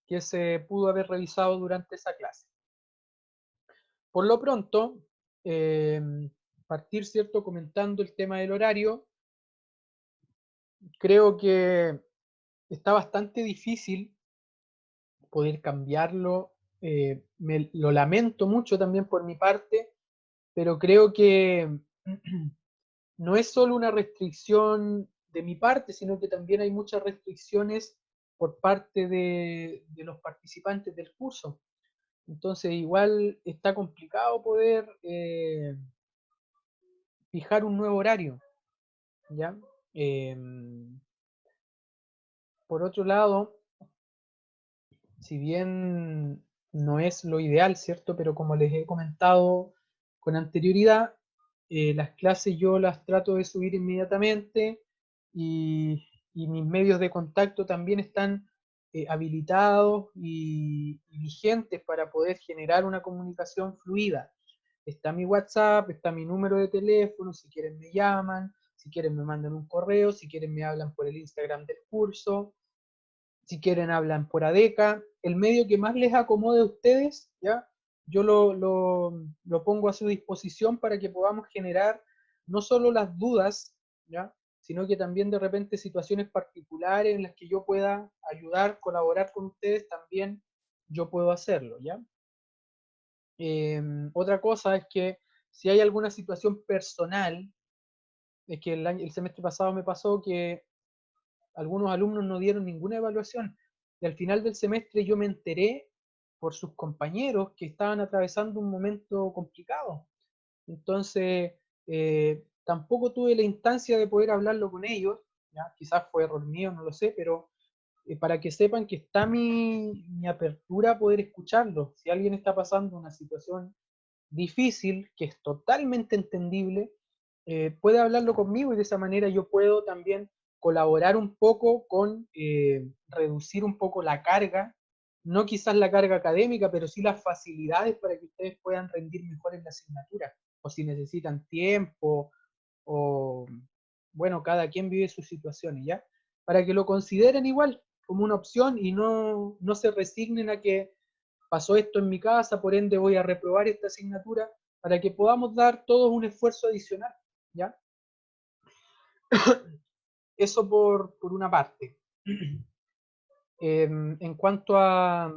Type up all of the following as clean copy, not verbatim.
que se pudo haber revisado durante esa clase. Por lo pronto, eh, partir, ¿cierto?, comentando el tema del horario. Creo que está bastante difícil poder cambiarlo. Lo lamento mucho también por mi parte, pero creo que no es solo una restricción de mi parte, sino que también hay muchas restricciones por parte de los participantes del curso. Entonces, igual está complicado poder fijar un nuevo horario, ¿ya? Por otro lado, si bien no es lo ideal, ¿cierto? Pero como les he comentado con anterioridad, las clases yo las trato de subir inmediatamente y mis medios de contacto también están habilitados y vigentes para poder generar una comunicación fluida. Está mi WhatsApp, está mi número de teléfono, si quieren me llaman, si quieren me mandan un correo, si quieren me hablan por el Instagram del curso, si quieren hablan por ADECA, el medio que más les acomode a ustedes, ¿ya? Yo lo pongo a su disposición para que podamos generar no solo las dudas, ¿ya?, sino que también de repente situaciones particulares en las que yo pueda ayudar, colaborar con ustedes, también yo puedo hacerlo, ¿ya? Otra cosa es que si hay alguna situación personal, es que el semestre pasado me pasó que algunos alumnos no dieron ninguna evaluación y al final del semestre yo me enteré por sus compañeros que estaban atravesando un momento complicado. Entonces, tampoco tuve la instancia de poder hablarlo con ellos, ¿ya? Quizás fue error mío, no lo sé, pero para que sepan que está mi apertura a poder escucharlos. Si alguien está pasando una situación difícil, que es totalmente entendible, puede hablarlo conmigo y de esa manera yo puedo también colaborar un poco con reducir un poco la carga, no quizás la carga académica, pero sí las facilidades para que ustedes puedan rendir mejor en la asignatura, o si necesitan tiempo, o bueno, cada quien vive sus situaciones, ¿ya? Para que lo consideren igual como una opción y no se resignen a que pasó esto en mi casa, por ende voy a reprobar esta asignatura, para que podamos dar todos un esfuerzo adicional, ¿ya? Eso por una parte. En cuanto a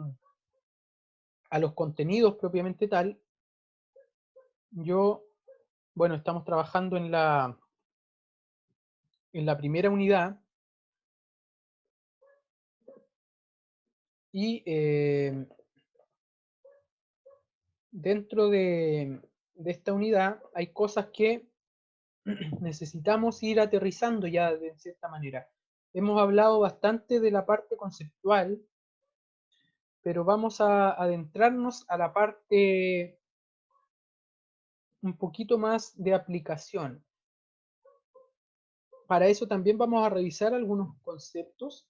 los contenidos propiamente tal, yo, bueno, estamos trabajando en la primera unidad y dentro de esta unidad hay cosas que necesitamos ir aterrizando ya de cierta manera. Hemos hablado bastante de la parte conceptual, pero vamos a adentrarnos a la parte un poquito más de aplicación. Para eso también vamos a revisar algunos conceptos.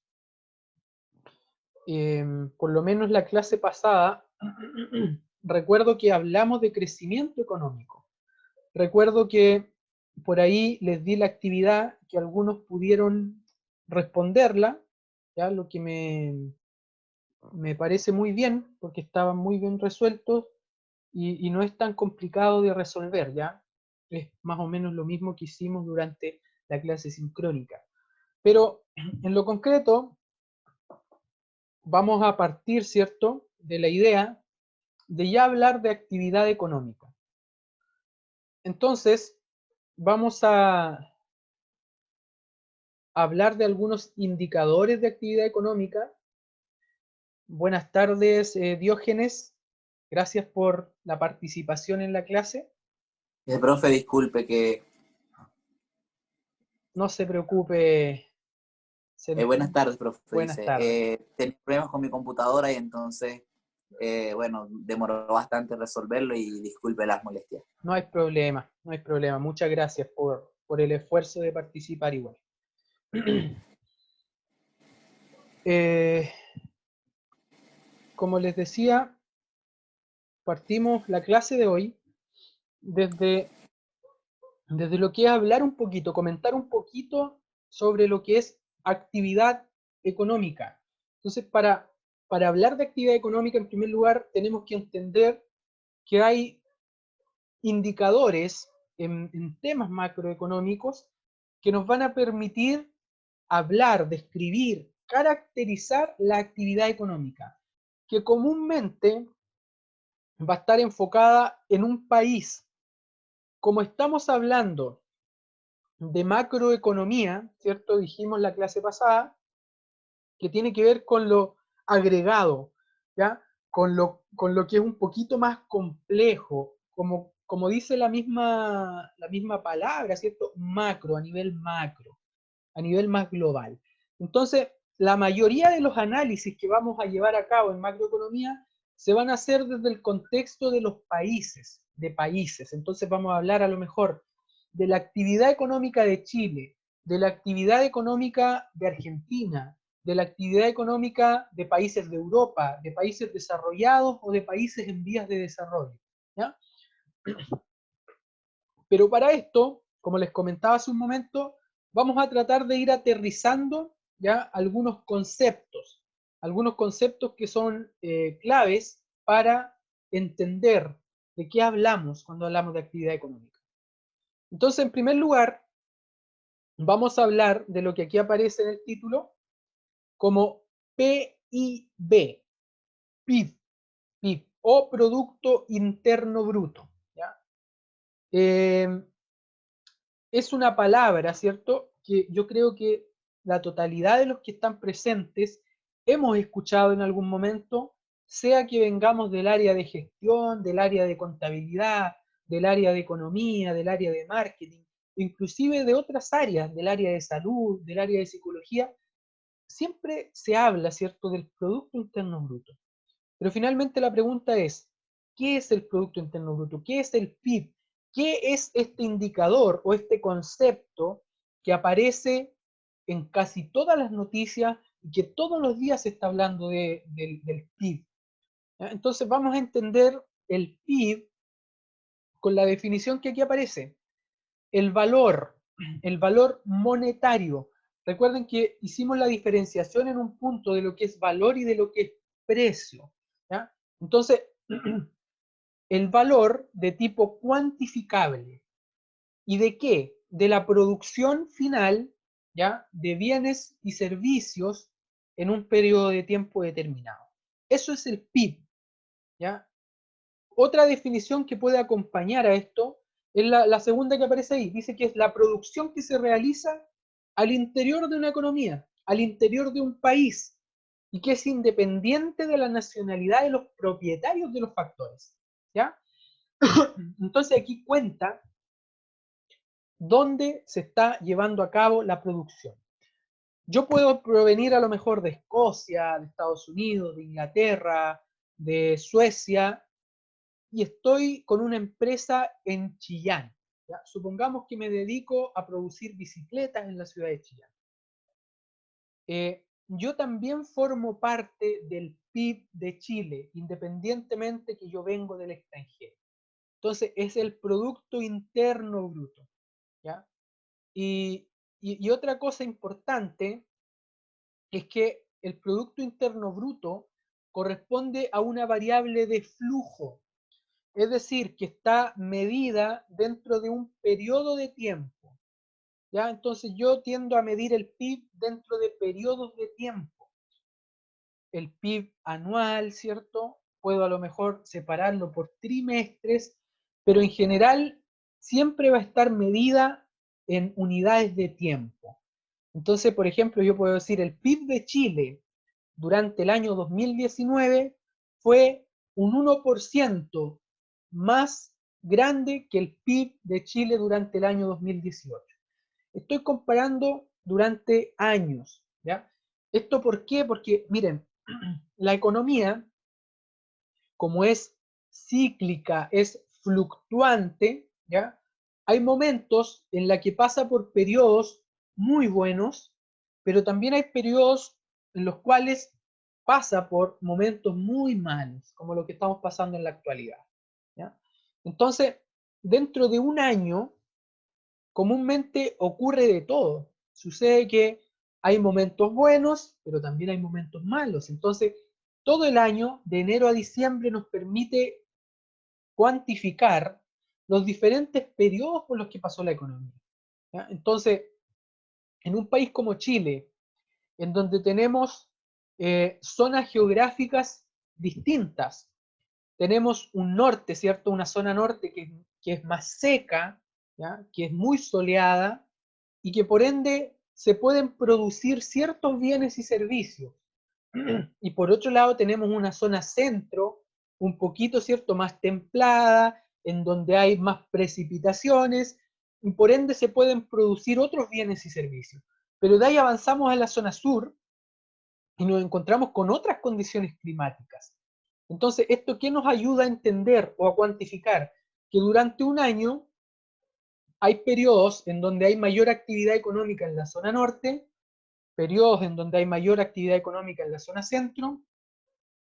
Por lo menos la clase pasada, recuerdo que hablamos de crecimiento económico. Recuerdo que por ahí les di la actividad que algunos pudieron responderla, ¿ya? Lo que me parece muy bien, porque estaban muy bien resueltos y no es tan complicado de resolver, ¿ya? Es más o menos lo mismo que hicimos durante la clase sincrónica. Pero en lo concreto, vamos a partir, ¿cierto?, de la idea de ya hablar de actividad económica. Entonces, vamos a hablar de algunos indicadores de actividad económica. Buenas tardes, Diógenes. Gracias por la participación en la clase. Profe, disculpe que... No se preocupe. buenas tardes, profe, Buenas dice. tardes. Tengo problemas con mi computadora y entonces, bueno, demoró bastante resolverlo y disculpe las molestias. No hay problema, no hay problema. Muchas gracias por el esfuerzo de participar igual. Como les decía, partimos la clase de hoy desde lo que es hablar un poquito, comentar un poquito sobre lo que es actividad económica. Entonces, para para hablar de actividad económica, en primer lugar, tenemos que entender que hay indicadores en temas macroeconómicos que nos van a permitir hablar, describir, caracterizar la actividad económica, que comúnmente va a estar enfocada en un país. Como estamos hablando de macroeconomía, ¿cierto? Dijimos la clase pasada, que tiene que ver con lo agregado, ¿ya? Con lo que es un poquito más complejo, como dice la misma palabra, ¿cierto? Macro, a nivel más global. Entonces, la mayoría de los análisis que vamos a llevar a cabo en macroeconomía se van a hacer desde el contexto de los países, de países. Entonces vamos a hablar a lo mejor de la actividad económica de Chile, de la actividad económica de Argentina, de la actividad económica de países de Europa, de países desarrollados o de países en vías de desarrollo, ¿ya? Pero para esto, como les comentaba hace un momento, vamos a tratar de ir aterrizando ya algunos conceptos que son claves para entender de qué hablamos cuando hablamos de actividad económica. Entonces, en primer lugar, vamos a hablar de lo que aquí aparece en el título como PIB, PIB o Producto Interno Bruto, ¿ya? Es una palabra, ¿cierto?, que yo creo que la totalidad de los que están presentes hemos escuchado en algún momento, sea que vengamos del área de gestión, del área de contabilidad, del área de economía, del área de marketing, inclusive de otras áreas, del área de salud, del área de psicología, siempre se habla, ¿cierto?, del Producto Interno Bruto. Pero finalmente la pregunta es, ¿qué es el Producto Interno Bruto? ¿Qué es el PIB? ¿Qué es este indicador o este concepto que aparece en casi todas las noticias y que todos los días se está hablando del PIB? Entonces vamos a entender el PIB con la definición que aquí aparece. El valor monetario. Recuerden que hicimos la diferenciación en un punto de lo que es valor y de lo que es precio, ¿ya? Entonces, el valor de tipo cuantificable. ¿Y de qué? De la producción final, ¿ya?, de bienes y servicios en un periodo de tiempo determinado. Eso es el PIB, ¿ya? Otra definición que puede acompañar a esto es la segunda que aparece ahí. Dice que es la producción que se realiza al interior de una economía, al interior de un país, y que es independiente de la nacionalidad de los propietarios de los factores, ¿ya? Entonces aquí cuenta dónde se está llevando a cabo la producción. Yo puedo provenir a lo mejor de Escocia, de Estados Unidos, de Inglaterra, de Suecia, y estoy con una empresa en Chillán, ¿ya? Supongamos que me dedico a producir bicicletas en la ciudad de Chillán. Yo también formo parte del PIB de Chile, independientemente que yo vengo del extranjero. Entonces, es el Producto Interno Bruto, ¿ya? Y otra cosa importante es que el Producto Interno Bruto corresponde a una variable de flujo, es decir, que está medida dentro de un periodo de tiempo, ¿ya? Entonces yo tiendo a medir el PIB dentro de periodos de tiempo. El PIB anual, ¿cierto? Puedo a lo mejor separarlo por trimestres, pero en general siempre va a estar medida en unidades de tiempo. Entonces, por ejemplo, yo puedo decir el PIB de Chile durante el año 2019 fue un 1% más grande que el PIB de Chile durante el año 2018. Estoy comparando durante años, ¿ya? ¿Esto por qué? Porque, miren, la economía, como es cíclica, es fluctuante, ¿ya? Hay momentos en la que pasa por periodos muy buenos, pero también hay periodos en los cuales pasa por momentos muy malos, como lo que estamos pasando en la actualidad, ¿ya? Entonces, dentro de un año, comúnmente ocurre de todo. Sucede que hay momentos buenos, pero también hay momentos malos. Entonces, todo el año, de enero a diciembre, nos permite cuantificar los diferentes periodos por los que pasó la economía. ¿Ya? Entonces, en un país como Chile, en donde tenemos zonas geográficas distintas, tenemos un norte, ¿cierto? Una zona norte que es más seca, ¿ya? Que es muy soleada y que por ende se pueden producir ciertos bienes y servicios. Y por otro lado tenemos una zona centro, un poquito, ¿cierto?, más templada, en donde hay más precipitaciones, y por ende se pueden producir otros bienes y servicios. Pero de ahí avanzamos a la zona sur y nos encontramos con otras condiciones climáticas. Entonces, ¿esto qué nos ayuda a entender o a cuantificar? Que durante un año hay periodos en donde hay mayor actividad económica en la zona norte, periodos en donde hay mayor actividad económica en la zona centro,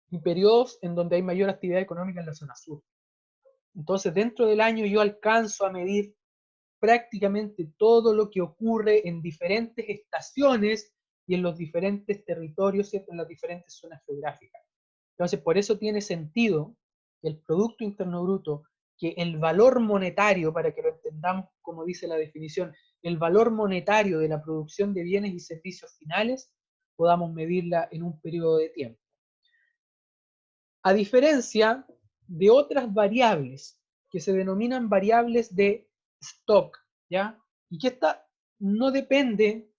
y periodos en donde hay mayor actividad económica en la zona sur. Entonces, dentro del año yo alcanzo a medir prácticamente todo lo que ocurre en diferentes estaciones y en los diferentes territorios, ¿cierto? En las diferentes zonas geográficas. Entonces, por eso tiene sentido que el Producto Interno Bruto, que el valor monetario, para que lo entendamos como dice la definición, el valor monetario de la producción de bienes y servicios finales, podamos medirla en un periodo de tiempo. A diferencia de otras variables que se denominan variables de stock, ¿ya? Y que esta no depende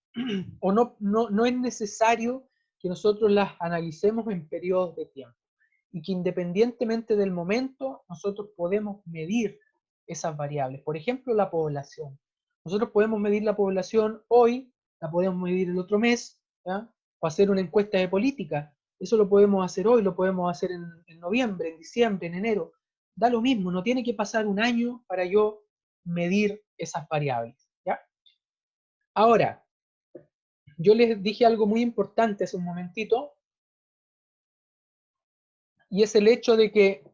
o no es necesario que nosotros las analicemos en periodos de tiempo y que independientemente del momento nosotros podemos medir esas variables. Por ejemplo, la población. Nosotros podemos medir la población hoy, la podemos medir el otro mes, ¿ya? O hacer una encuesta de política. Eso lo podemos hacer hoy, lo podemos hacer en noviembre, en diciembre, en enero. Da lo mismo, no tiene que pasar un año para yo medir esas variables, ¿ya? Ahora, yo les dije algo muy importante hace un momentito, y es el hecho de que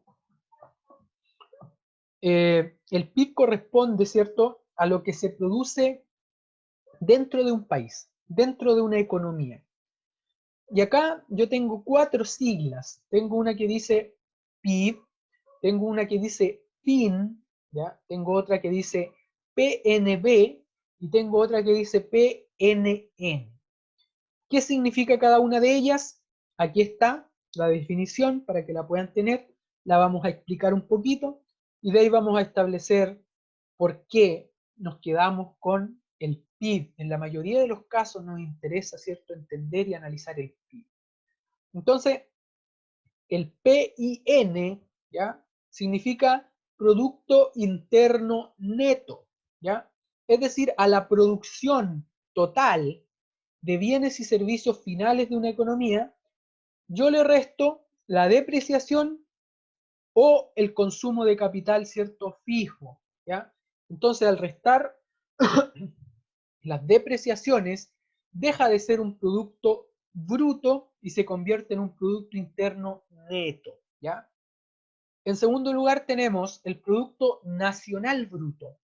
el PIB corresponde, ¿cierto?, a lo que se produce dentro de un país, dentro de una economía. Y acá yo tengo 4 siglas. Tengo una que dice PIB, tengo una que dice PIN, ¿ya? Tengo otra que dice PNB y tengo otra que dice PNN. ¿Qué significa cada una de ellas? Aquí está la definición para que la puedan tener. La vamos a explicar un poquito y de ahí vamos a establecer por qué nos quedamos con el PIB. En la mayoría de los casos nos interesa, ¿cierto?, entender y analizar el PIB. Entonces, el PIN, ¿ya?, significa Producto Interno Neto, ¿ya? Es decir, a la producción total de bienes y servicios finales de una economía, yo le resto la depreciación o el consumo de capital, ¿cierto?, fijo, ¿ya? Entonces, al restar las depreciaciones, deja de ser un producto bruto y se convierte en un producto interno neto, ¿ya? En segundo lugar tenemos el Producto Nacional Bruto,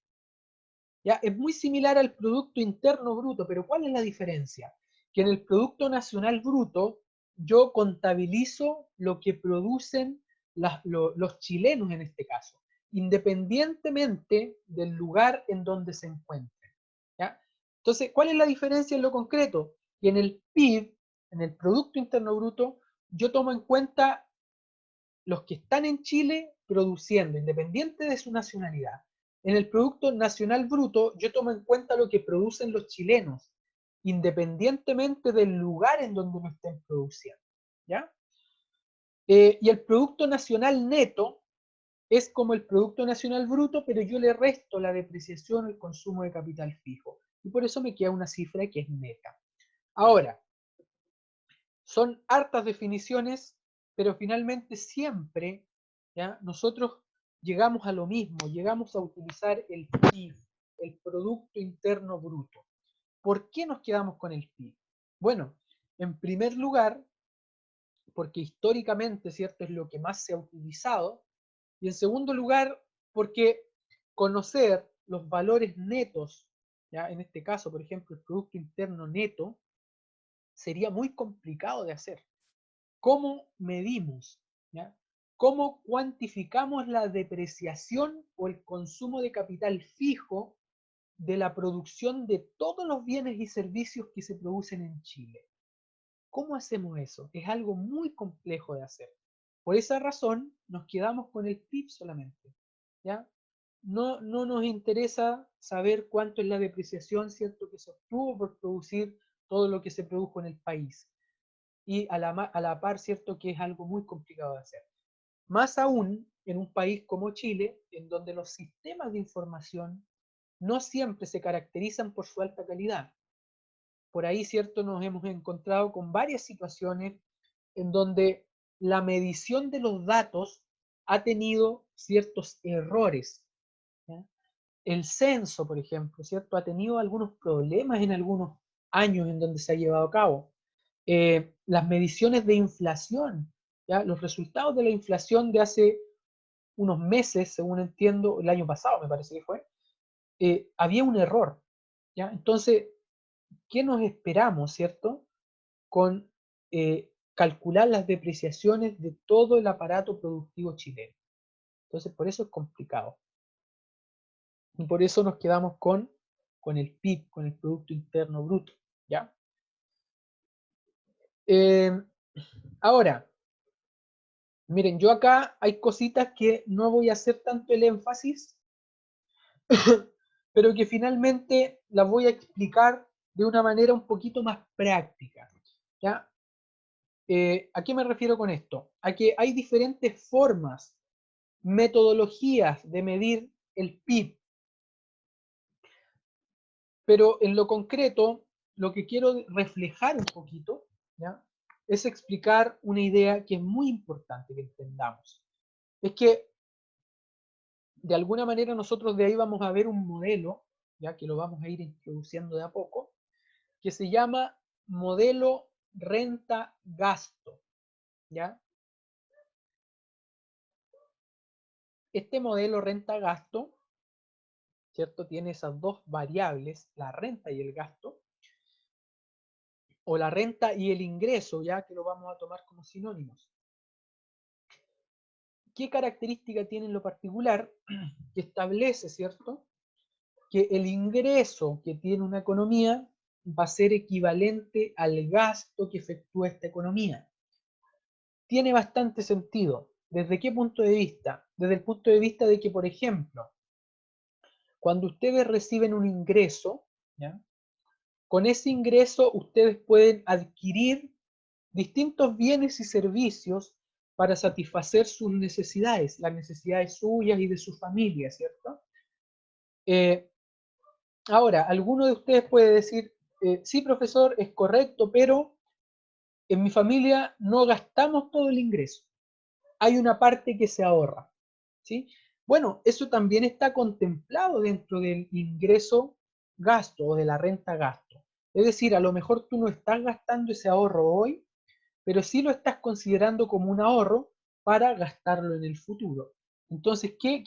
¿ya? Es muy similar al Producto Interno Bruto, pero ¿cuál es la diferencia? Que en el Producto Nacional Bruto yo contabilizo lo que producen los chilenos en este caso, independientemente del lugar en donde se encuentren, ¿ya? Entonces, ¿cuál es la diferencia en lo concreto? Que en el PIB, en el Producto Interno Bruto, yo tomo en cuenta los que están en Chile produciendo, independiente de su nacionalidad. En el Producto Nacional Bruto, yo tomo en cuenta lo que producen los chilenos, independientemente del lugar en donde lo estén produciendo, ¿ya? Y el Producto Nacional Neto es como el Producto Nacional Bruto, pero yo le resto la depreciación o el consumo de capital fijo. Y por eso me queda una cifra que es neta. Ahora, son hartas definiciones, pero finalmente siempre, ¿ya?, nosotros llegamos a lo mismo, llegamos a utilizar el PIB, el Producto Interno Bruto. ¿Por qué nos quedamos con el PIB? Bueno, en primer lugar, porque históricamente, ¿cierto?, es lo que más se ha utilizado, y en segundo lugar, porque conocer los valores netos, ¿ya?, en este caso, por ejemplo, el Producto Interno Neto, sería muy complicado de hacer. ¿Cómo medimos? ¿Ya? ¿Cómo cuantificamos la depreciación o el consumo de capital fijo de la producción de todos los bienes y servicios que se producen en Chile? ¿Cómo hacemos eso? Es algo muy complejo de hacer. Por esa razón nos quedamos con el PIB solamente. ¿Ya? No nos interesa saber cuánto es la depreciación, ¿cierto?, que se obtuvo por producir todo lo que se produjo en el país. Y a la par, ¿cierto?, que es algo muy complicado de hacer. Más aún en un país como Chile, en donde los sistemas de información no siempre se caracterizan por su alta calidad. Por ahí, ¿cierto?, nos hemos encontrado con varias situaciones en donde la medición de los datos ha tenido ciertos errores. ¿Ya? El censo, por ejemplo, ¿cierto?, ha tenido algunos problemas en algunos años en donde se ha llevado a cabo. Las mediciones de inflación, ¿ya? Los resultados de la inflación de hace unos meses, según entiendo, el año pasado me parece que fue, había un error. ¿Ya? Entonces, ¿qué nos esperamos, cierto?, con calcular las depreciaciones de todo el aparato productivo chileno. Entonces, por eso es complicado. Y por eso nos quedamos con el PIB, con el Producto Interno Bruto. ¿Ya? Ahora, miren, yo acá hay cositas que no voy a hacer tanto el énfasis, pero que finalmente las voy a explicar de una manera un poquito más práctica. ¿Ya? ¿A qué me refiero con esto? A que hay diferentes formas, metodologías de medir el PIB, pero en lo concreto, lo que quiero reflejar un poquito, ¿ya?, es explicar una idea que es muy importante que entendamos. Es que de alguna manera nosotros de ahí vamos a ver un modelo, ya que lo vamos a ir introduciendo de a poco, que se llama modelo renta-gasto. ¿Ya? Este modelo renta-gasto, ¿cierto?, tiene esas dos variables, la renta y el gasto, o la renta y el ingreso, ya que lo vamos a tomar como sinónimos. ¿Qué característica tiene en lo particular? Que establece, ¿cierto?, que el ingreso que tiene una economía va a ser equivalente al gasto que efectúa esta economía. Tiene bastante sentido. ¿Desde qué punto de vista? Desde el punto de vista de que, por ejemplo, cuando ustedes reciben un ingreso, ¿ya?, con ese ingreso ustedes pueden adquirir distintos bienes y servicios para satisfacer sus necesidades, las necesidades suyas y de su familia, ¿cierto? Ahora, alguno de ustedes puede decir, sí, profesor, es correcto, pero en mi familia no gastamos todo el ingreso. Hay una parte que se ahorra, ¿sí? Bueno, eso también está contemplado dentro del ingreso gasto o de la renta gasto. Es decir, a lo mejor tú no estás gastando ese ahorro hoy, pero sí lo estás considerando como un ahorro para gastarlo en el futuro. Entonces, ¿qué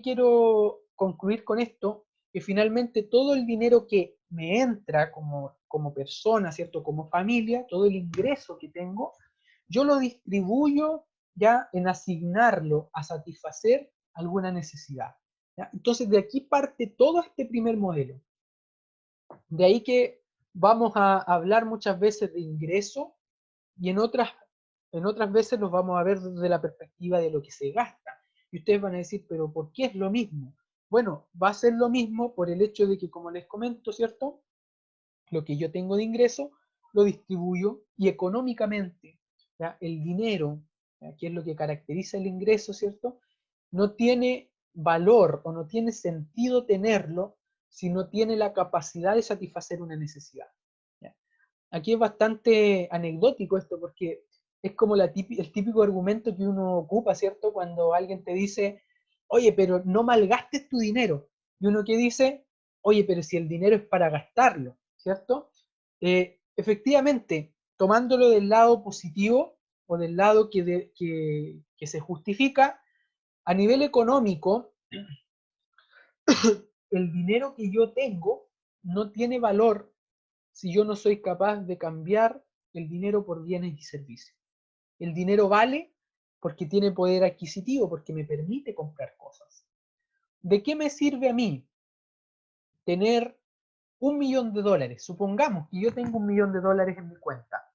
quiero concluir con esto? Que finalmente todo el dinero que me entra como persona, ¿cierto?, como familia, todo el ingreso que tengo, yo lo distribuyo ya en asignarlo a satisfacer alguna necesidad. ¿Ya? Entonces, de aquí parte todo este primer modelo. De ahí que vamos a hablar muchas veces de ingreso y en otras veces los vamos a ver desde la perspectiva de lo que se gasta. Y ustedes van a decir, pero ¿por qué es lo mismo? Bueno, va a ser lo mismo por el hecho de que, como les comento, ¿cierto?, lo que yo tengo de ingreso lo distribuyo y económicamente, ¿ya?, el dinero, ¿ya?, que es lo que caracteriza el ingreso, ¿cierto?, no tiene valor o no tiene sentido tenerlo si no tiene la capacidad de satisfacer una necesidad. ¿Ya? Aquí es bastante anecdótico esto porque es como el típico argumento que uno ocupa, ¿cierto?, cuando alguien te dice, oye, pero no malgastes tu dinero. Y uno que dice, oye, pero si el dinero es para gastarlo, ¿cierto? Efectivamente, tomándolo del lado positivo o del lado que se justifica, a nivel económico, el dinero que yo tengo no tiene valor si yo no soy capaz de cambiar el dinero por bienes y servicios. El dinero vale porque tiene poder adquisitivo, porque me permite comprar cosas. ¿De qué me sirve a mí tener $1.000.000? Supongamos que yo tengo $1.000.000 en mi cuenta,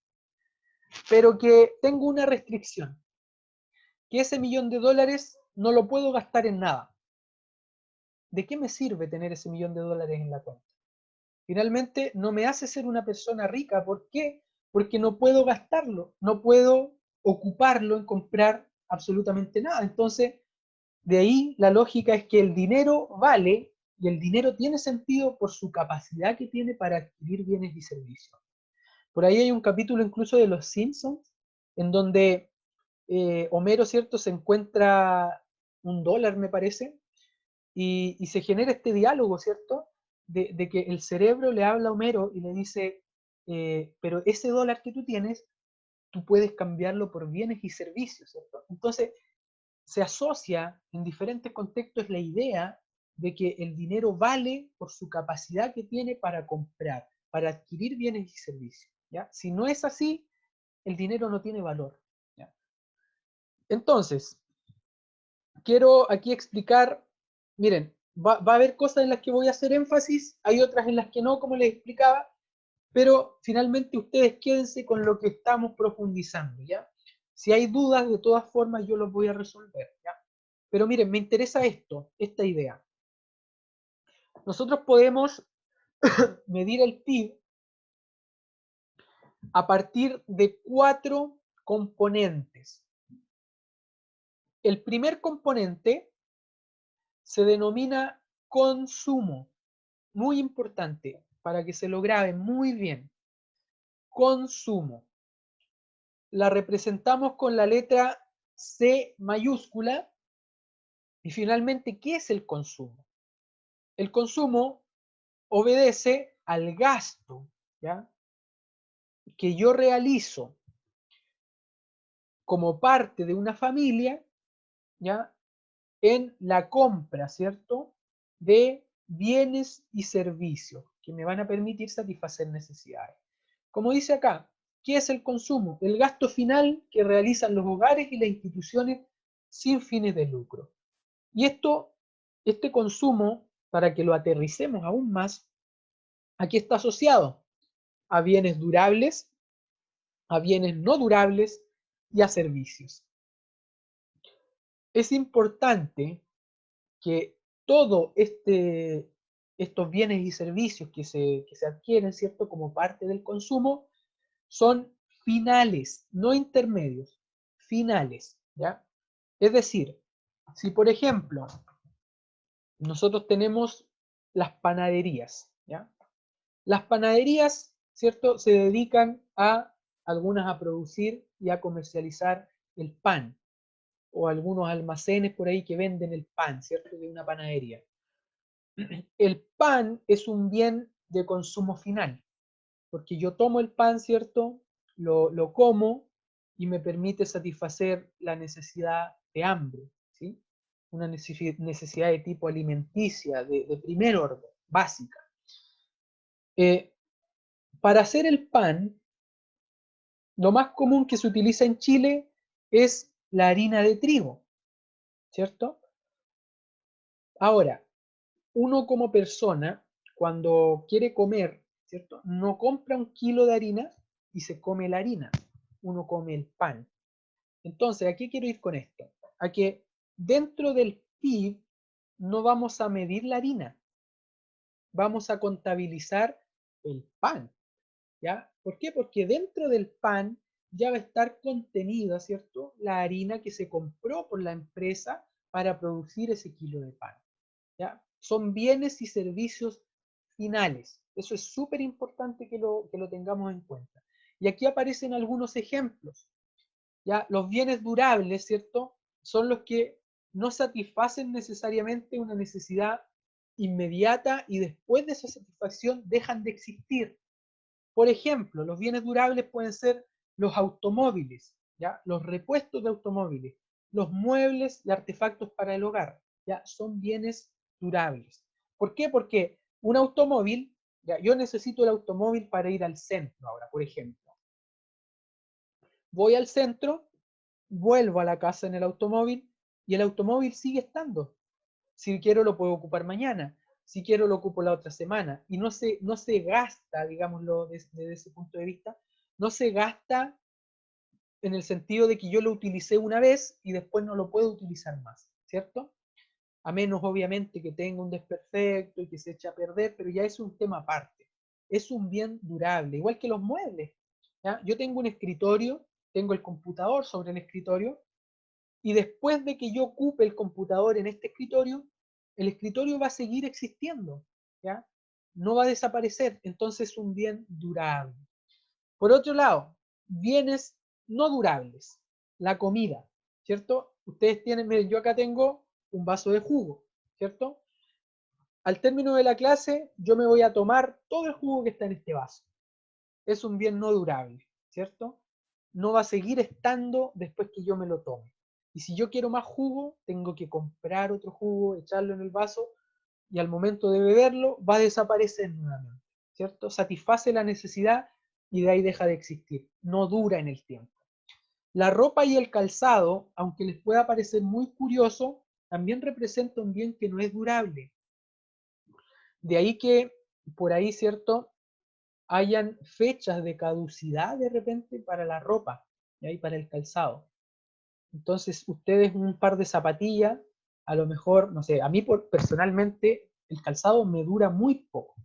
pero que tengo una restricción, que ese $1.000.000 no lo puedo gastar en nada. ¿De qué me sirve tener ese $1.000.000 en la cuenta? Finalmente, no me hace ser una persona rica. ¿Por qué? Porque no puedo gastarlo, no puedo ocuparlo en comprar absolutamente nada. Entonces, de ahí la lógica es que el dinero vale y el dinero tiene sentido por su capacidad que tiene para adquirir bienes y servicios. Por ahí hay un capítulo incluso de Los Simpsons en donde Homero, ¿cierto?, se encuentra $1, me parece, y se genera este diálogo, ¿cierto?, de que el cerebro le habla a Homero y le dice, pero ese dólar que tú tienes, tú puedes cambiarlo por bienes y servicios, ¿cierto? Entonces, se asocia en diferentes contextos la idea de que el dinero vale por su capacidad que tiene para comprar, para adquirir bienes y servicios, ¿ya? Si no es así, el dinero no tiene valor, ¿ya? Entonces, quiero aquí explicar, miren, va a haber cosas en las que voy a hacer énfasis, hay otras en las que no, como les explicaba, pero finalmente ustedes quédense con lo que estamos profundizando, ¿ya? Si hay dudas, de todas formas yo los voy a resolver, ¿ya? Pero miren, me interesa esta idea. Nosotros podemos medir el PIB a partir de 4 componentes. El primer componente se denomina consumo. Muy importante, para que se lo graben muy bien. Consumo. La representamos con la letra C mayúscula. Y finalmente, ¿qué es el consumo? El consumo obedece al gasto, ¿ya?, que yo realizo como parte de una familia, ¿ya?, en la compra, ¿cierto?, de bienes y servicios que me van a permitir satisfacer necesidades. Como dice acá, ¿qué es el consumo? El gasto final que realizan los hogares y las instituciones sin fines de lucro. Y este consumo, para que lo aterricemos aún más, aquí está asociado a bienes durables, a bienes no durables y a servicios. Es importante que todos estos bienes y servicios que se adquieren, ¿cierto?, como parte del consumo, son finales, no intermedios, finales, ¿ya? Es decir, si por ejemplo nosotros tenemos las panaderías, ¿ya? Las panaderías, ¿cierto?, se dedican algunas a producir y a comercializar el pan, o algunos almacenes por ahí que venden el pan, ¿cierto?, de una panadería. El pan es un bien de consumo final, porque yo tomo el pan, ¿cierto?, lo como y me permite satisfacer la necesidad de hambre, ¿sí? Una necesidad de tipo alimenticia, de primer orden, básica. Para hacer el pan, lo más común que se utiliza en Chile es la harina de trigo, ¿cierto? Ahora, uno como persona, cuando quiere comer, ¿cierto?, no compra 1 kilo de harina y se come la harina, uno come el pan. Entonces, ¿a qué quiero ir con esto? A que dentro del PIB no vamos a medir la harina, vamos a contabilizar el pan, ¿ya? ¿Por qué? Porque dentro del pan ya va a estar contenida, ¿cierto?, la harina que se compró por la empresa para producir ese kilo de pan, ¿ya? Son bienes y servicios finales. Eso es súper importante que lo tengamos en cuenta. Y aquí aparecen algunos ejemplos, ¿ya? Los bienes durables, ¿cierto?, son los que no satisfacen necesariamente una necesidad inmediata y después de esa satisfacción dejan de existir. Por ejemplo, los bienes durables pueden ser los automóviles, ¿ya?, los repuestos de automóviles, los muebles y artefactos para el hogar, ¿ya?, son bienes durables. ¿Por qué? Porque un automóvil, ya, yo necesito el automóvil para ir al centro ahora, por ejemplo. Voy al centro vuelvo a la casa en el automóvil y el automóvil sigue estando. Si quiero lo puedo ocupar mañana, si quiero lo ocupo la otra semana. Y no se gasta, digámoslo desde ese punto de vista, no se gasta en el sentido de que yo lo utilicé una vez y después no lo puedo utilizar más, ¿cierto? A menos obviamente que tenga un desperfecto y que se eche a perder, pero ya es un tema aparte. Es un bien durable, igual que los muebles. ¿Ya? Yo tengo un escritorio, tengo el computador sobre el escritorio, y después de que yo ocupe el computador en este escritorio, el escritorio va a seguir existiendo, ¿ya? No va a desaparecer, entonces es un bien durable. Por otro lado, bienes no durables, la comida, ¿cierto? Ustedes tienen, miren, yo acá tengo un vaso de jugo, ¿cierto? Al término de la clase, yo me voy a tomar todo el jugo que está en este vaso. Es un bien no durable, ¿cierto? No va a seguir estando después que yo me lo tome. Y si yo quiero más jugo, tengo que comprar otro jugo, echarlo en el vaso, y al momento de beberlo va a desaparecer nuevamente, ¿cierto? Satisface la necesidad y de ahí deja de existir. No dura en el tiempo. La ropa y el calzado, aunque les pueda parecer muy curioso, también representa un bien que no es durable. De ahí que, por ahí, ¿cierto?, hayan fechas de caducidad de repente para la ropa y para el calzado. Entonces, ustedes un par de zapatillas, a lo mejor, no sé, a mí personalmente el calzado me dura muy poco.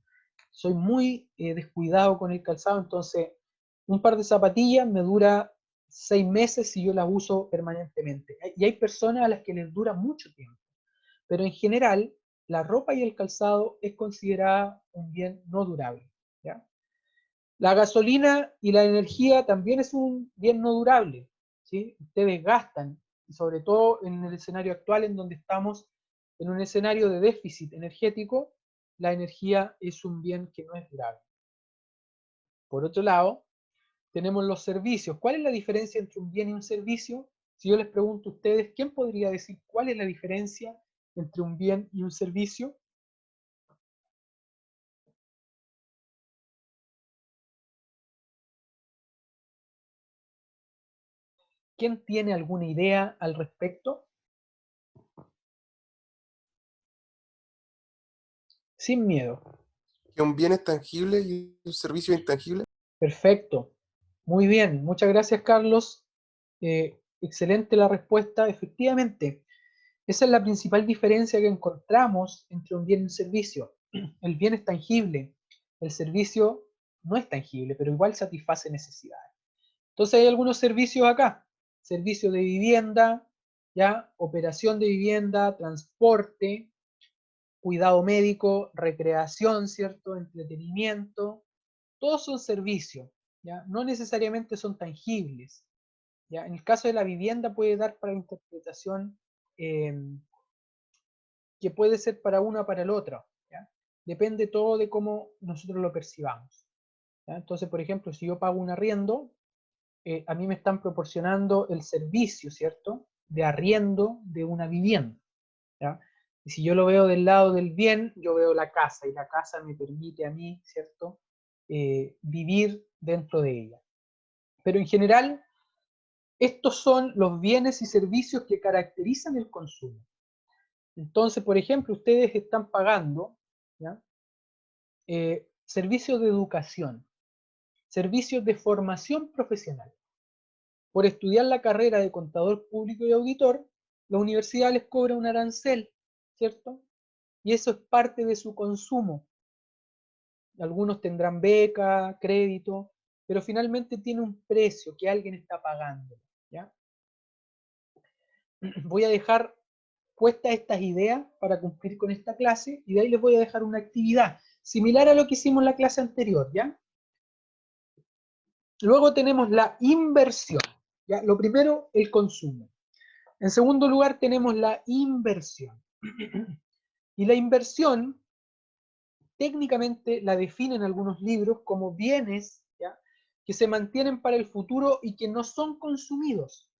Soy muy descuidado con el calzado, entonces un par de zapatillas me dura 6 meses si yo las uso permanentemente. Y hay personas a las que les dura mucho tiempo. Pero en general, la ropa y el calzado es considerada un bien no durable, ¿ya? La gasolina y la energía también es un bien no durable, ¿sí? Ustedes gastan, y sobre todo en el escenario actual en donde estamos en un escenario de déficit energético, la energía es un bien que no es durable. Por otro lado, tenemos los servicios. ¿Cuál es la diferencia entre un bien y un servicio? Si yo les pregunto a ustedes, ¿quién podría decir cuál es la diferencia entre un bien y un servicio? ¿Quién tiene alguna idea al respecto? Sin miedo. Que un bien es tangible y un servicio es intangible. Perfecto. Muy bien. Muchas gracias, Carlos. Excelente la respuesta. Efectivamente, esa es la principal diferencia que encontramos entre un bien y un servicio. El bien es tangible, el servicio no es tangible, pero igual satisface necesidades. Entonces hay algunos servicios acá. Servicio de vivienda, ¿ya? Operación de vivienda, transporte, cuidado médico, recreación, ¿cierto? Entretenimiento. Todos son servicios, ¿ya? No necesariamente son tangibles, ¿ya? En el caso de la vivienda puede dar para interpretación eh, que puede ser para una o para el otro, ¿ya? Depende todo de cómo nosotros lo percibamos, ¿ya? Entonces, por ejemplo, si yo pago un arriendo, a mí me están proporcionando el servicio, ¿cierto?, de arriendo de una vivienda, ¿ya? Y si yo lo veo del lado del bien, yo veo la casa, y la casa me permite a mí, ¿cierto?, vivir dentro de ella. Pero en general, estos son los bienes y servicios que caracterizan el consumo. Entonces, por ejemplo, ustedes están pagando, ¿ya?, servicios de educación, servicios de formación profesional. Por estudiar la carrera de contador público y auditor, la universidad les cobra un arancel, ¿cierto? Y eso es parte de su consumo. Algunos tendrán beca, crédito, pero finalmente tiene un precio que alguien está pagando, ¿ya? Voy a dejar puestas estas ideas para cumplir con esta clase y de ahí les voy a dejar una actividad similar a lo que hicimos en la clase anterior, ¿ya? Luego tenemos la inversión, ¿ya? Lo primero, el consumo. En segundo lugar, tenemos la inversión. Y la inversión, técnicamente la definen algunos libros como bienes, ¿ya?, que se mantienen para el futuro y que no son consumidos,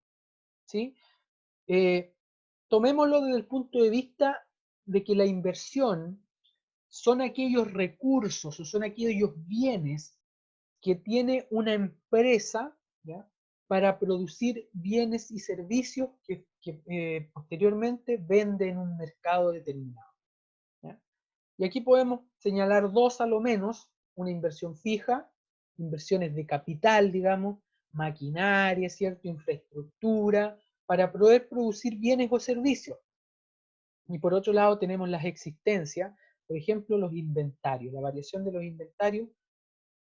¿sí? Tomémoslo desde el punto de vista de que la inversión son aquellos recursos o son aquellos bienes que tiene una empresa, ¿ya?, para producir bienes y servicios que posteriormente vende en un mercado determinado. ¿Ya? Y aquí podemos señalar dos a lo menos: una inversión fija, inversiones de capital, digamos, maquinaria, ¿cierto? Infraestructura, para poder producir bienes o servicios. Y por otro lado tenemos las existencias, por ejemplo, los inventarios, la variación de los inventarios,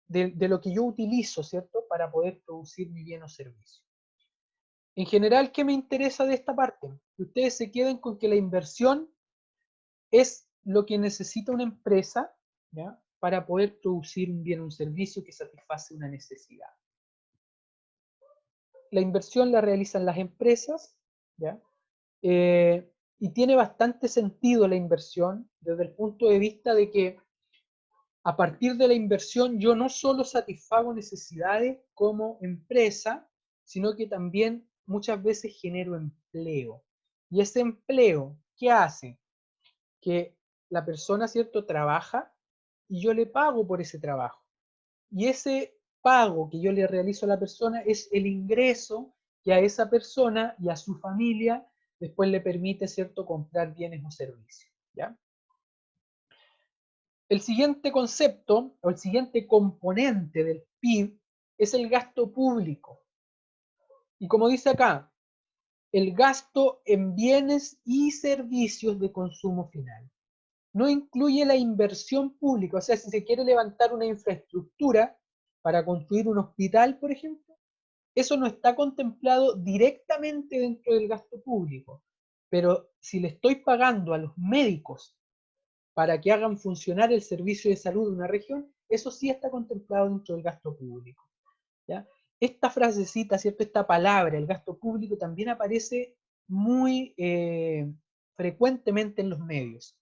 de lo que yo utilizo, ¿cierto? Para poder producir mi bien o servicio. En general, ¿qué me interesa de esta parte? Que ustedes se queden con que la inversión es lo que necesita una empresa, ¿ya? Para poder producir un bien o un servicio que satisface una necesidad. La inversión la realizan las empresas, ¿ya? Y tiene bastante sentido la inversión desde el punto de vista de que a partir de la inversión yo no solo satisfago necesidades como empresa, sino que también muchas veces genero empleo. Y ese empleo, ¿qué hace? Que la persona, ¿cierto?, trabaja y yo le pago por ese trabajo. Y ese pago que yo le realizo a la persona es el ingreso que a esa persona y a su familia después le permite, ¿cierto?, comprar bienes o servicios, ¿ya? El siguiente concepto o el siguiente componente del PIB es el gasto público. Y como dice acá, el gasto en bienes y servicios de consumo final. No incluye la inversión pública, o sea, si se quiere levantar una infraestructura para construir un hospital, por ejemplo, eso no está contemplado directamente dentro del gasto público. Pero si le estoy pagando a los médicos para que hagan funcionar el servicio de salud de una región, eso sí está contemplado dentro del gasto público, ¿ya? Esta frasecita, ¿cierto? Esta palabra, el gasto público, también aparece muy frecuentemente en los medios.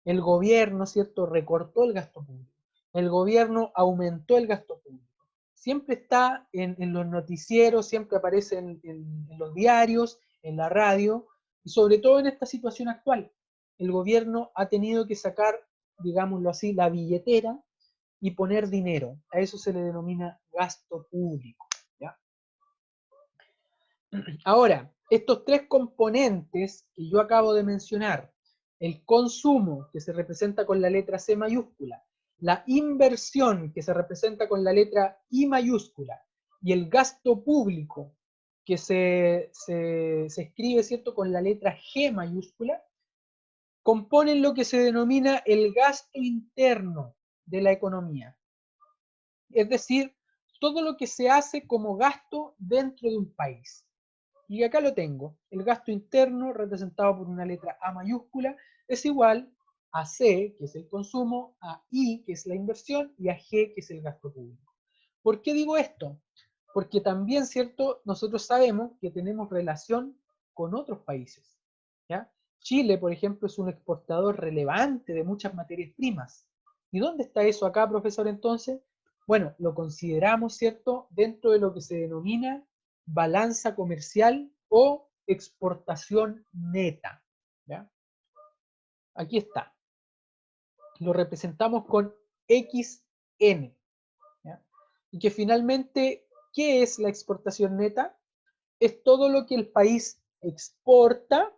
El gobierno, ¿cierto?, recortó el gasto público. El gobierno aumentó el gasto público. Siempre está en los noticieros, siempre aparece en los diarios, en la radio, y sobre todo en esta situación actual. El gobierno ha tenido que sacar, digámoslo así, la billetera y poner dinero. A eso se le denomina gasto público, ¿ya? Ahora, estos tres componentes que yo acabo de mencionar, el consumo, que se representa con la letra C mayúscula, la inversión, que se representa con la letra I mayúscula, y el gasto público, que se escribe, ¿cierto?, con la letra G mayúscula, componen lo que se denomina el gasto interno de la economía. Es decir, todo lo que se hace como gasto dentro de un país. Y acá lo tengo. El gasto interno, representado por una letra A mayúscula, es igual a C, que es el consumo, a I, que es la inversión, y a G, que es el gasto público. ¿Por qué digo esto? Porque también, ¿cierto?, nosotros sabemos que tenemos relación con otros países, ¿ya? Chile, por ejemplo, es un exportador relevante de muchas materias primas. ¿Y dónde está eso acá, profesor, entonces? Bueno, lo consideramos, ¿cierto?, dentro de lo que se denomina balanza comercial o exportación neta, ¿ya? Aquí está. Lo representamos con XN, ¿ya? Y que finalmente, ¿qué es la exportación neta? Es todo lo que el país exporta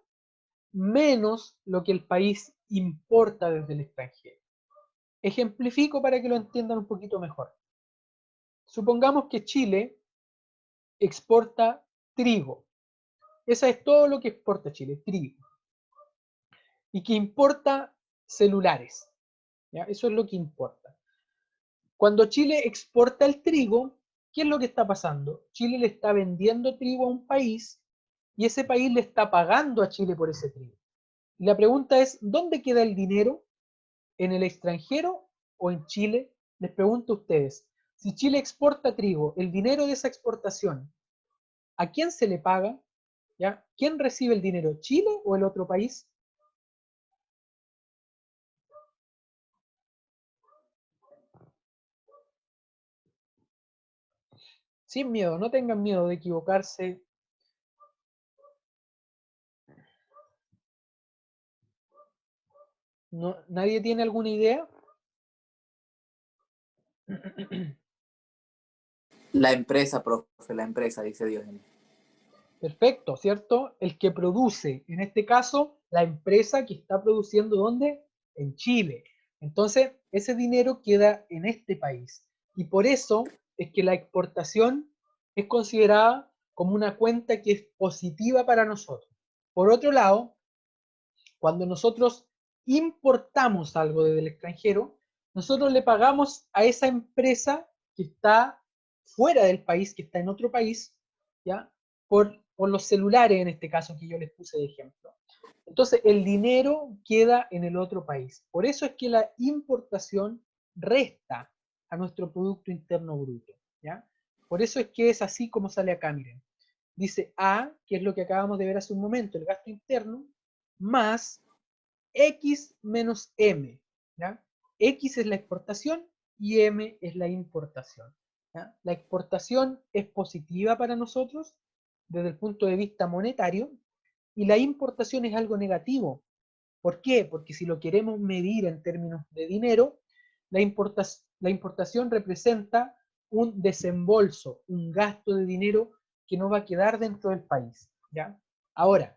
menos lo que el país importa desde el extranjero. Ejemplifico para que lo entiendan un poquito mejor. Supongamos que Chile exporta trigo. Esa es todo lo que exporta Chile, trigo. Y que importa celulares, ¿ya? Eso es lo que importa. Cuando Chile exporta el trigo, ¿qué es lo que está pasando? Chile le está vendiendo trigo a un país y ese país le está pagando a Chile por ese trigo. Y la pregunta es, ¿dónde queda el dinero? ¿En el extranjero o en Chile? Les pregunto a ustedes, si Chile exporta trigo, el dinero de esa exportación, ¿a quién se le paga? ¿Ya? ¿Quién recibe el dinero? ¿Chile o el otro país? Sin miedo, no tengan miedo de equivocarse. No, ¿nadie tiene alguna idea? La empresa, profe, la empresa, dice Diógenes. Perfecto, ¿cierto? El que produce, en este caso, la empresa que está produciendo, ¿dónde? En Chile. Entonces, ese dinero queda en este país. Y por eso es que la exportación es considerada como una cuenta que es positiva para nosotros. Por otro lado, cuando nosotros importamos algo desde el extranjero, nosotros le pagamos a esa empresa que está fuera del país, que está en otro país, ¿ya? Por los celulares en este caso que yo les puse de ejemplo. Entonces el dinero queda en el otro país. Por eso es que la importación resta a nuestro Producto Interno Bruto, ¿ya? Por eso es que es así como sale acá, miren. Dice A, que es lo que acabamos de ver hace un momento, el gasto interno, más X menos M, ¿ya? X es la exportación y M es la importación, ¿ya? La exportación es positiva para nosotros desde el punto de vista monetario y la importación es algo negativo. ¿Por qué? Porque si lo queremos medir en términos de dinero, la importación representa un desembolso, un gasto de dinero que no va a quedar dentro del país, ¿ya? Ahora,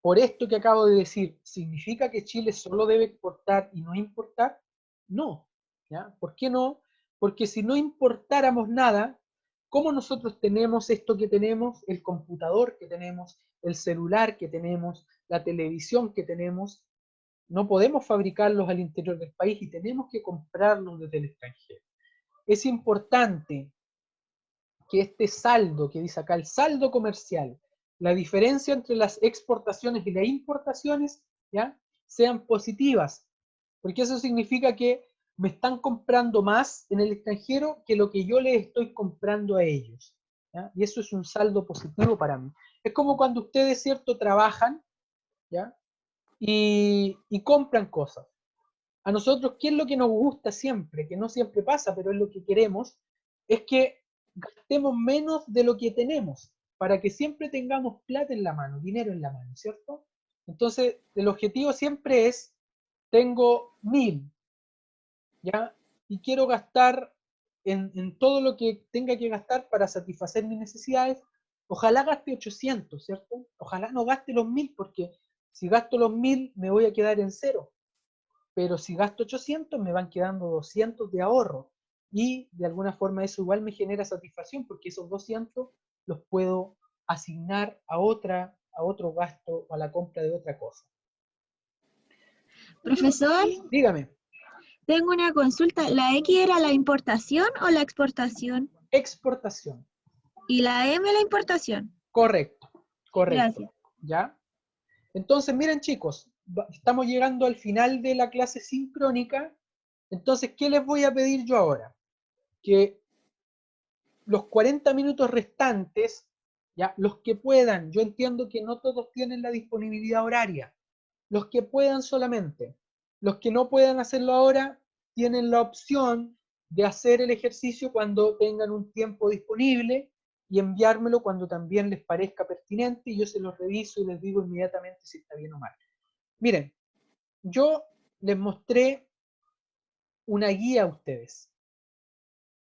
por esto que acabo de decir, ¿significa que Chile solo debe exportar y no importar? No, ¿ya? ¿Por qué no? Porque si no importáramos nada, ¿cómo nosotros tenemos esto que tenemos, el computador que tenemos, el celular que tenemos, la televisión que tenemos? No podemos fabricarlos al interior del país y tenemos que comprarlos desde el extranjero. Es importante que este saldo que dice acá, el saldo comercial, la diferencia entre las exportaciones y las importaciones, ¿ya? Sean positivas, porque eso significa que me están comprando más en el extranjero que lo que yo les estoy comprando a ellos, ¿ya? Y eso es un saldo positivo para mí. Es como cuando ustedes, ¿cierto?, trabajan, ¿ya? Y compran cosas. A nosotros, ¿qué es lo que nos gusta siempre? Que no siempre pasa, pero es lo que queremos, es que gastemos menos de lo que tenemos, para que siempre tengamos plata en la mano, dinero en la mano, ¿cierto? Entonces, el objetivo siempre es, tengo 1000, ¿ya? Y quiero gastar en todo lo que tenga que gastar para satisfacer mis necesidades. Ojalá gaste 800, ¿cierto? Ojalá no gaste los 1000, porque si gasto los 1000 me voy a quedar en cero. Pero si gasto 800 me van quedando 200 de ahorro y de alguna forma eso igual me genera satisfacción porque esos 200 los puedo asignar a otro gasto o a la compra de otra cosa. Profesor, Dígame. tengo una consulta. ¿La X era la importación o la exportación? Exportación. ¿Y la M la importación? Correcto, correcto. Gracias. ¿Ya? Entonces, miren chicos, estamos llegando al final de la clase sincrónica. Entonces, ¿qué les voy a pedir yo ahora? Que los 40 minutos restantes, ya, los que puedan, yo entiendo que no todos tienen la disponibilidad horaria, los que puedan solamente, los que no puedan hacerlo ahora, tienen la opción de hacer el ejercicio cuando tengan un tiempo disponible y enviármelo cuando también les parezca pertinente y yo se los reviso y les digo inmediatamente si está bien o mal. Miren, yo les mostré una guía a ustedes,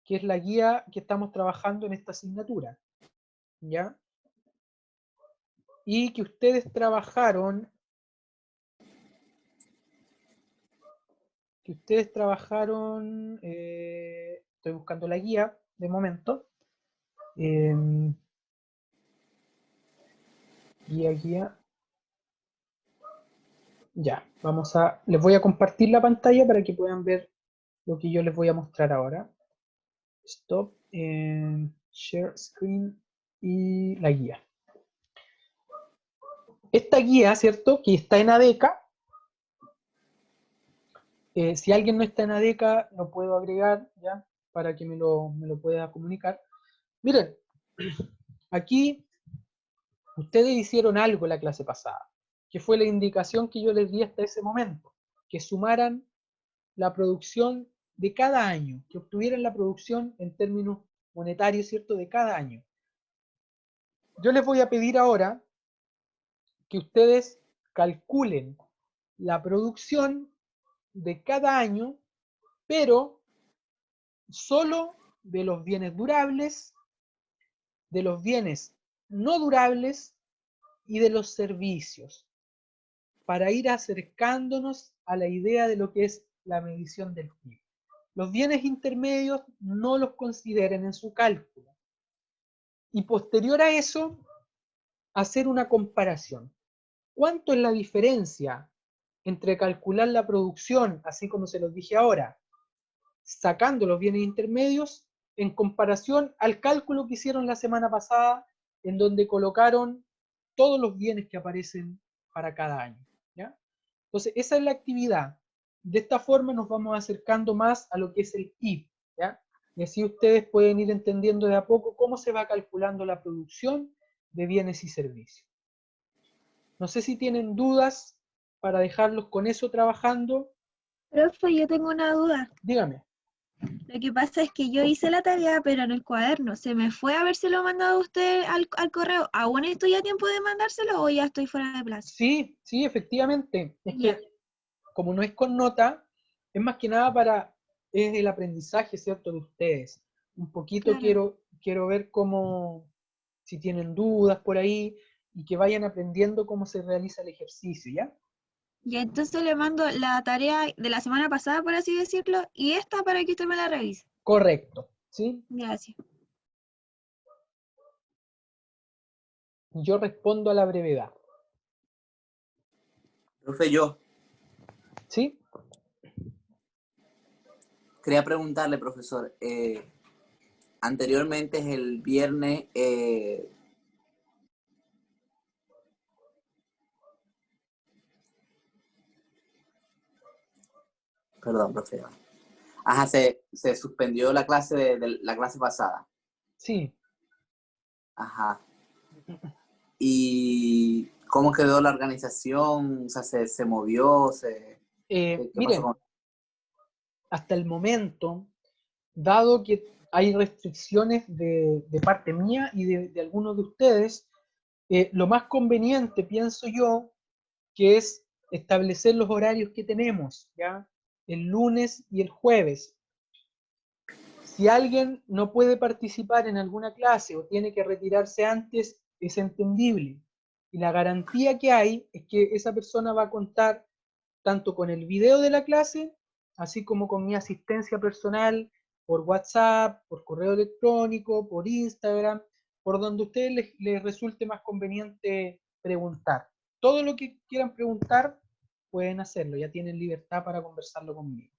que es la guía que estamos trabajando en esta asignatura, ¿ya? Y que ustedes trabajaron, estoy buscando la guía de momento, guía, ya, les voy a compartir la pantalla para que puedan ver lo que yo les voy a mostrar ahora. Stop, share screen y la guía. Esta guía, ¿cierto? Que está en ADECA. Si alguien no está en ADECA, lo puedo agregar, ¿ya? Para que me lo pueda comunicar. Miren, aquí ustedes hicieron algo la clase pasada, que fue la indicación que yo les di hasta ese momento, que sumaran la producción de cada año, que obtuvieran la producción en términos monetarios, ¿cierto?, de cada año. Yo les voy a pedir ahora que ustedes calculen la producción de cada año, pero solo de los bienes durables, de los bienes no durables y de los servicios, para ir acercándonos a la idea de lo que es la medición del PIB. Los bienes intermedios no los consideren en su cálculo. Y posterior a eso, hacer una comparación. ¿Cuánto es la diferencia entre calcular la producción, así como se los dije ahora, sacando los bienes intermedios, en comparación al cálculo que hicieron la semana pasada, en donde colocaron todos los bienes que aparecen para cada año? ¿Ya? Entonces, esa es la actividad. De esta forma nos vamos acercando más a lo que es el PIB, ¿ya? Y así ustedes pueden ir entendiendo de a poco cómo se va calculando la producción de bienes y servicios. No sé si tienen dudas para dejarlos con eso trabajando. Profe, yo tengo una duda. Dígame. Lo que pasa es que yo hice la tarea, pero en el cuaderno. Se me fue a habérselo mandado a usted al correo. ¿Aún estoy a tiempo de mandárselo o ya estoy fuera de plazo? Sí, sí, efectivamente. Es Ya. que como no es con nota, es más que nada es el aprendizaje, ¿cierto?, de ustedes. Un poquito Claro. quiero ver si tienen dudas por ahí, y que vayan aprendiendo cómo se realiza el ejercicio, ¿ya? Ya, entonces le mando la tarea de la semana pasada, por así decirlo, y esta para que usted me la revise. Correcto, ¿sí? Gracias. Yo respondo a la brevedad, Profe, yo ¿sí? quería preguntarle, profesor, anteriormente es el viernes, perdón, profe. Ajá, se suspendió la clase de la clase pasada. Sí. Ajá. ¿Y cómo quedó la organización? O sea, ¿se movió? ¿Qué pasó Miren, con...? hasta el momento, dado que hay restricciones de parte mía y de algunos de ustedes, lo más conveniente, pienso yo, que es establecer los horarios que tenemos, ¿ya? El lunes y el jueves. Si alguien no puede participar en alguna clase o tiene que retirarse antes, es entendible. Y la garantía que hay es que esa persona va a contar tanto con el video de la clase, así como con mi asistencia personal por WhatsApp, por correo electrónico, por Instagram, por donde a ustedes les resulte más conveniente preguntar. Todo lo que quieran preguntar, pueden hacerlo, ya tienen libertad para conversarlo conmigo.